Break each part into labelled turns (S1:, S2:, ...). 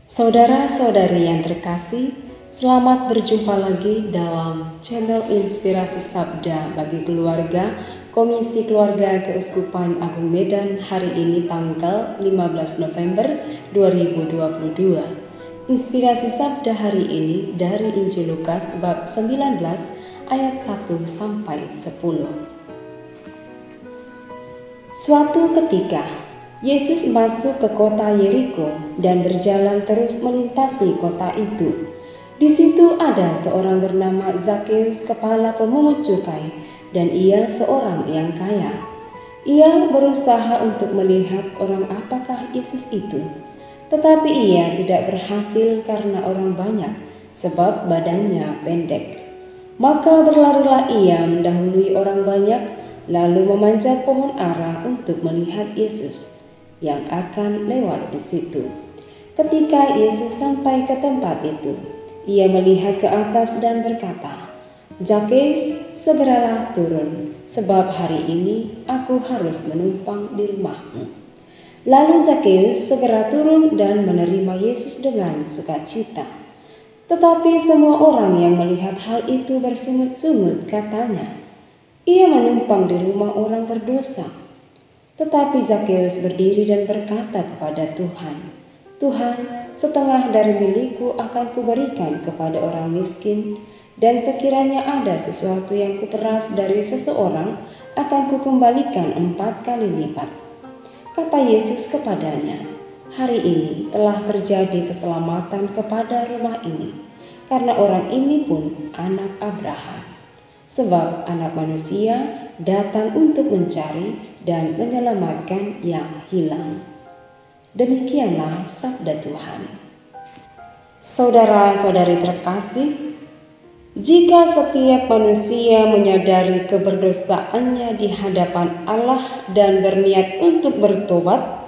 S1: Saudara-saudari yang terkasih, selamat berjumpa lagi dalam channel Inspirasi Sabda bagi Keluarga Komisi Keluarga Keuskupan Agung Medan hari ini tanggal 15 November 2022. Inspirasi Sabda hari ini dari Injil Lukas bab 19 ayat 1 sampai 10. Suatu ketika Yesus masuk ke kota Yeriko dan berjalan terus melintasi kota itu. Di situ ada seorang bernama Zakheus, kepala pemungut cukai, dan ia seorang yang kaya. Ia berusaha untuk melihat orang apakah Yesus itu, tetapi ia tidak berhasil karena orang banyak, sebab badannya pendek. Maka berlarilah ia mendahului orang banyak, lalu memanjat pohon ara untuk melihat Yesus yang akan lewat di situ. Ketika Yesus sampai ke tempat itu, ia melihat ke atas dan berkata, "Zakheus, segeralah turun, sebab hari ini aku harus menumpang di rumahmu." Lalu Zakheus segera turun dan menerima Yesus dengan sukacita. Tetapi semua orang yang melihat hal itu bersungut-sungut katanya, "Ia menumpang di rumah orang berdosa." Tetapi Zakheus berdiri dan berkata kepada Tuhan, "Tuhan, setengah dari milikku akan kuberikan kepada orang miskin, dan sekiranya ada sesuatu yang kuperas dari seseorang, akan kukembalikan 4 kali lipat." Kata Yesus kepadanya, "Hari ini telah terjadi keselamatan kepada rumah ini, karena orang ini pun anak Abraham. Sebab Anak Manusia datang untuk mencari dan menyelamatkan yang hilang." Demikianlah sabda Tuhan. Saudara-saudari terkasih, jika setiap manusia menyadari keberdosaannya di hadapan Allah dan berniat untuk bertobat,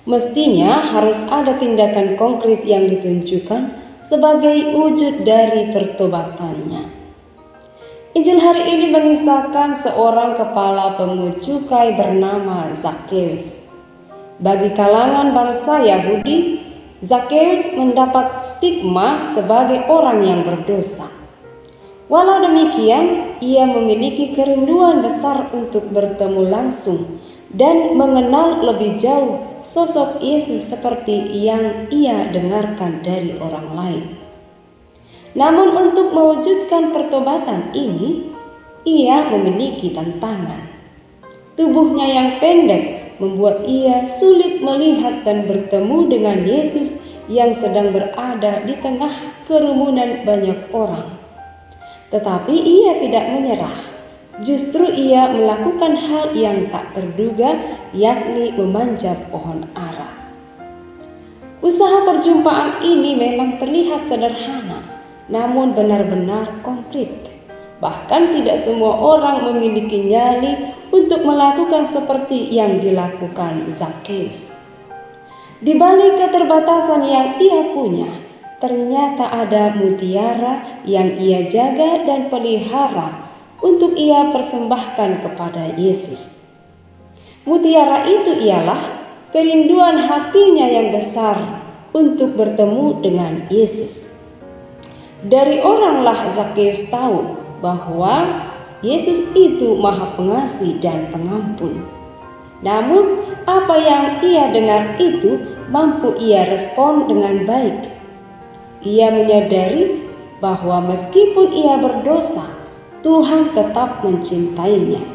S1: mestinya harus ada tindakan konkret yang ditunjukkan sebagai wujud dari pertobatannya. Injil hari ini mengisahkan seorang kepala pemungut cukai bernama Zakheus. Bagi kalangan bangsa Yahudi, Zakheus mendapat stigma sebagai orang yang berdosa. Walau demikian, ia memiliki kerinduan besar untuk bertemu langsung dan mengenal lebih jauh sosok Yesus seperti yang ia dengarkan dari orang lain. Namun untuk mewujudkan pertobatan ini, ia memiliki tantangan. Tubuhnya yang pendek membuat ia sulit melihat dan bertemu dengan Yesus yang sedang berada di tengah kerumunan banyak orang. Tetapi ia tidak menyerah. Justru ia melakukan hal yang tak terduga, yakni memanjat pohon ara. Usaha perjumpaan ini memang terlihat sederhana, namun benar-benar konkret. Bahkan tidak semua orang memiliki nyali untuk melakukan seperti yang dilakukan Zakheus. Di balik keterbatasan yang ia punya, ternyata ada mutiara yang ia jaga dan pelihara untuk ia persembahkan kepada Yesus. Mutiara itu ialah kerinduan hatinya yang besar untuk bertemu dengan Yesus. Dari oranglah Zakheus tahu bahwa Yesus itu Maha Pengasih dan Pengampun. Namun, apa yang ia dengar itu mampu ia respon dengan baik. Ia menyadari bahwa meskipun ia berdosa, Tuhan tetap mencintainya.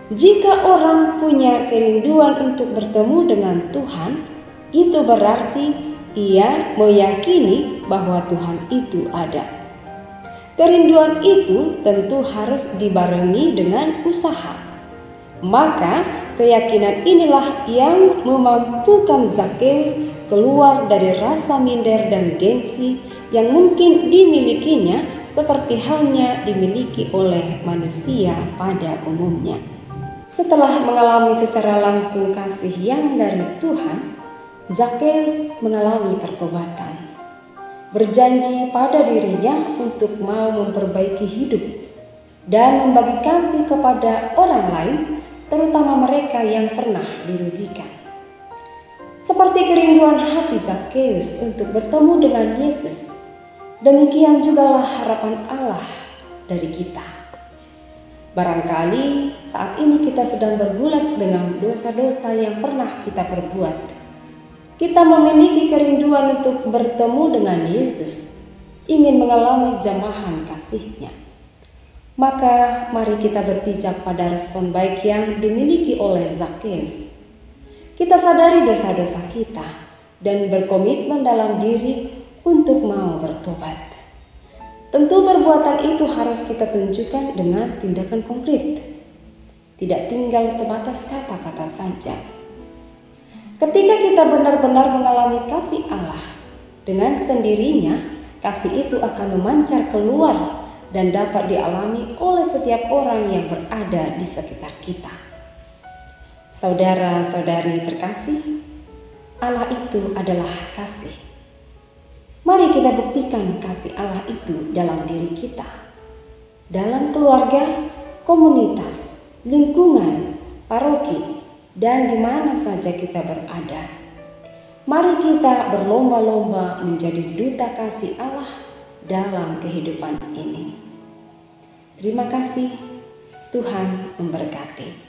S1: Jika orang punya kerinduan untuk bertemu dengan Tuhan, itu berarti ia meyakini bahwa Tuhan itu ada. Kerinduan itu tentu harus dibarengi dengan usaha. Maka keyakinan inilah yang memampukan Zakheus keluar dari rasa minder dan gengsi yang mungkin dimilikinya seperti halnya dimiliki oleh manusia pada umumnya. Setelah mengalami secara langsung kasih yang dari Tuhan, Zakheus mengalami pertobatan. Berjanji pada dirinya untuk mau memperbaiki hidup dan membagi kasih kepada orang lain, terutama mereka yang pernah dirugikan. Seperti kerinduan hati Zakheus untuk bertemu dengan Yesus, demikian jugalah harapan Allah dari kita. Barangkali saat ini kita sedang bergulat dengan dosa-dosa yang pernah kita perbuat. Kita memiliki kerinduan untuk bertemu dengan Yesus, ingin mengalami jamahan kasih-Nya. Maka mari kita berpijak pada respon baik yang dimiliki oleh Zakheus. Kita sadari dosa-dosa kita dan berkomitmen dalam diri untuk mau bertobat. Tentu perbuatan itu harus kita tunjukkan dengan tindakan konkret, tidak tinggal sebatas kata-kata saja. Ketika kita benar-benar mengalami kasih Allah, dengan sendirinya kasih itu akan memancar keluar dan dapat dialami oleh setiap orang yang berada di sekitar kita. Saudara-saudari terkasih, Allah itu adalah kasih. Mari kita buktikan kasih Allah itu dalam diri kita, dalam keluarga, komunitas, lingkungan, paroki, dan di mana saja kita berada. Mari kita berlomba-lomba menjadi duta kasih Allah dalam kehidupan ini. Terima kasih, Tuhan memberkati.